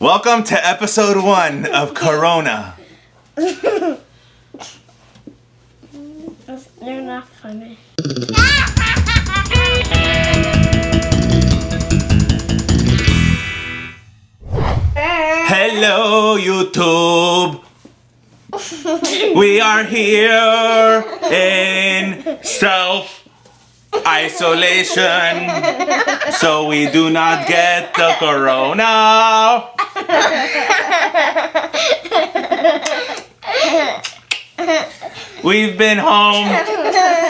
Welcome to episode 1 of Corona. You're not funny. Hello, YouTube. We are here in self-isolation so we do not get the corona. We've been home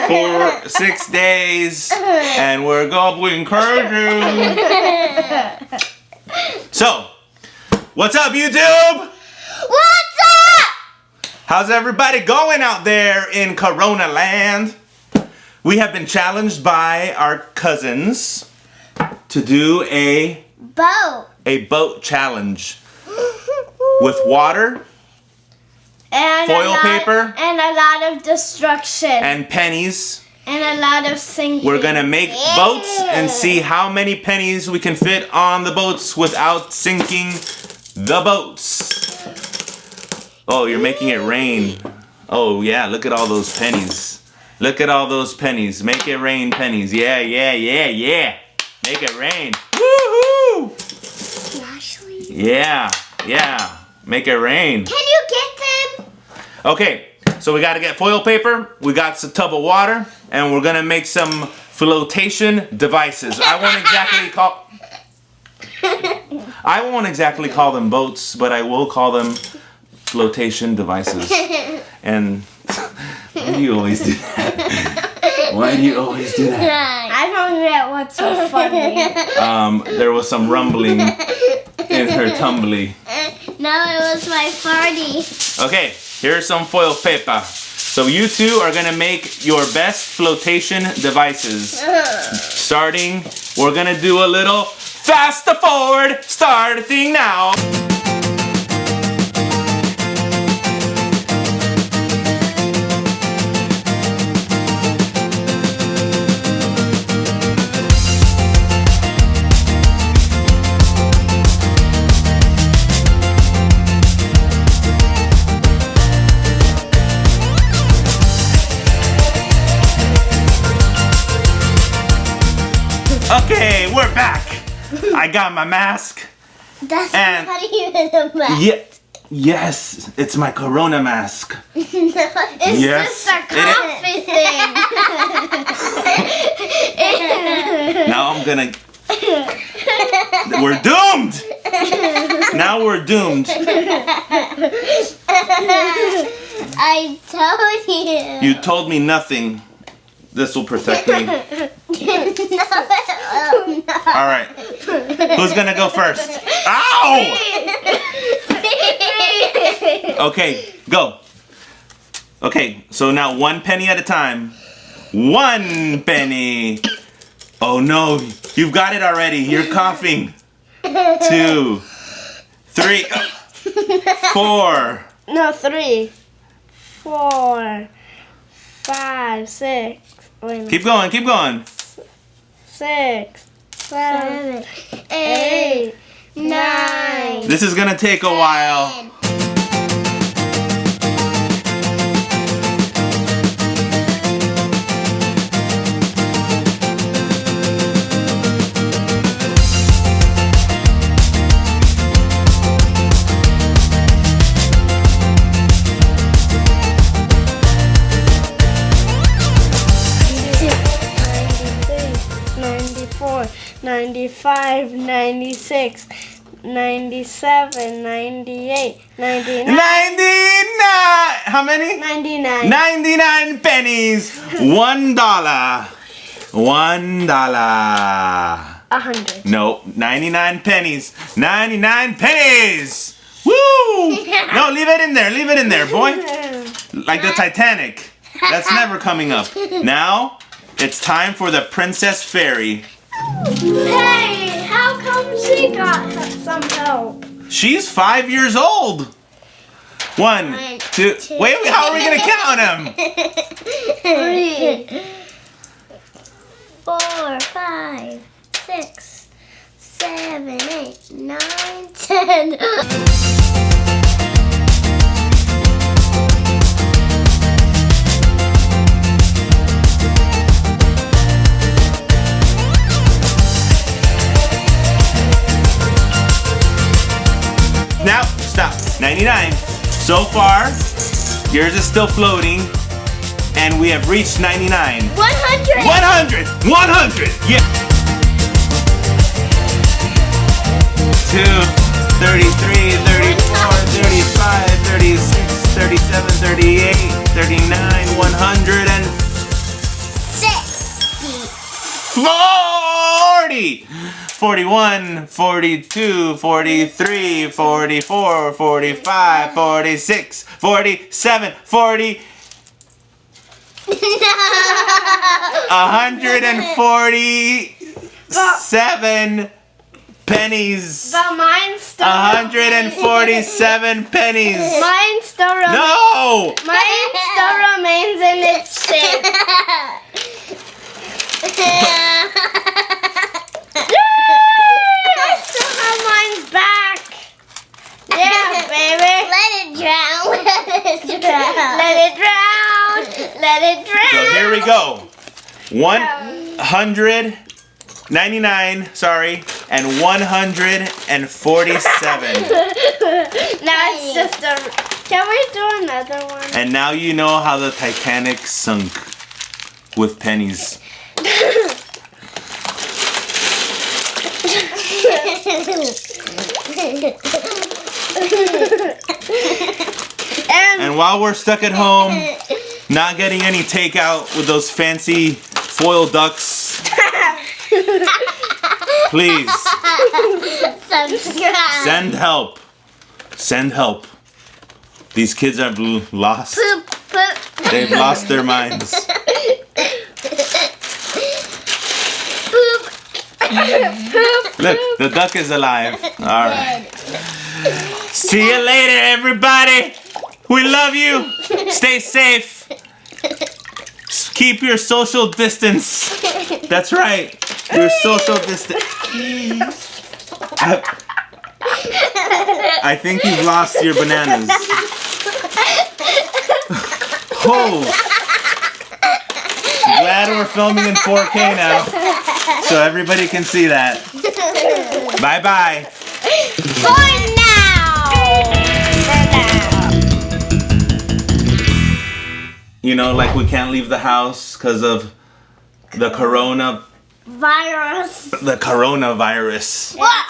for 6 days and we're going crazy. So, what's up, YouTube? What's up? How's everybody going out there in Corona land? We have been challenged by our cousins to do a boat challenge with water, And foil paper, and a lot of destruction. and pennies. And a lot of sinking. We're gonna make boats and see how many pennies we can fit on the boats without sinking the boats. Oh, you're making it rain. Oh yeah, look at all those pennies. Look at all those pennies. Make it rain pennies. Yeah. Make it rain. Woohoo! Ashley. Yeah. Make it rain. Can you get them? Okay, so we gotta get foil paper, we got a tub of water, and we're gonna make some flotation devices. I won't exactly call them boats, but I will call them flotation devices. And why do you always do that? Why do you always do that? I don't get what's so funny. There was some rumbling in her tumbly. No, it was my farty. Okay, here's some foil paper. So you two are gonna make your best flotation devices. Starting, we're gonna do a little fast forward, starting now. Okay, we're back. I got my mask. That's And- not even a mask. Yes, it's my Corona mask. It's Yes, just a coffee thing. Now I'm gonna... We're doomed! Now we're doomed. I told you. You told me nothing. This will protect me. All right. Who's gonna go first? Ow! Okay, go. Okay, so now 1 penny at a time. 1 penny. Oh no, you've got it already. You're coughing. 2, 3, 4. No, 3, 4, 5, 6. Wait a minute. Keep going. 6, 7, 8, 9. This is gonna take a while. Four, 95, 96, 97, 98, 99. 99! How many? 99. 99 pennies. $1. $1. 100. No, 99 pennies. 99 pennies! Woo! No, leave it in there, boy. Like the Titanic. That's never coming up. Now, it's time for the Princess Fairy. Hey, how come she got some help? She's 5 years old. 1, 2. Wait, how are we gonna count them? 3, 4, 5, 6, 7, 8, 9, 10. Now, stop. 99. So far, yours is still floating, and we have reached 99. 100. 100! 100! Yeah! 2, 33, 34, 35, 36, 37, 38, 39, 140! 41, 42, 43, 44, 45, 46, 47, 40. 147 pennies. But mine's still 147 pennies. Mine still remains. No! Mine still remains in its shape. I still have mine back. Yeah, baby. Let it drown. Let it drown. Let it drown. So here we go. 199, sorry, and 147. Now it's just a... Can we do another one? And now you know how the Titanic sunk with pennies. And while we're stuck at home, not getting any takeout with those fancy foil ducks, please subscribe. send help. Send help. These kids have lost. Poop, poop. They've lost their minds. Poop. Look, the duck is alive. All right. See you later, everybody. We love you. Stay safe. Keep your social distance. That's right. Your social distance. I think you've lost your bananas. Oh. Glad we're filming in 4K now, so everybody can see that. Bye-bye. For now. You know, like we can't leave the house because of the coronavirus. Virus. The coronavirus. What?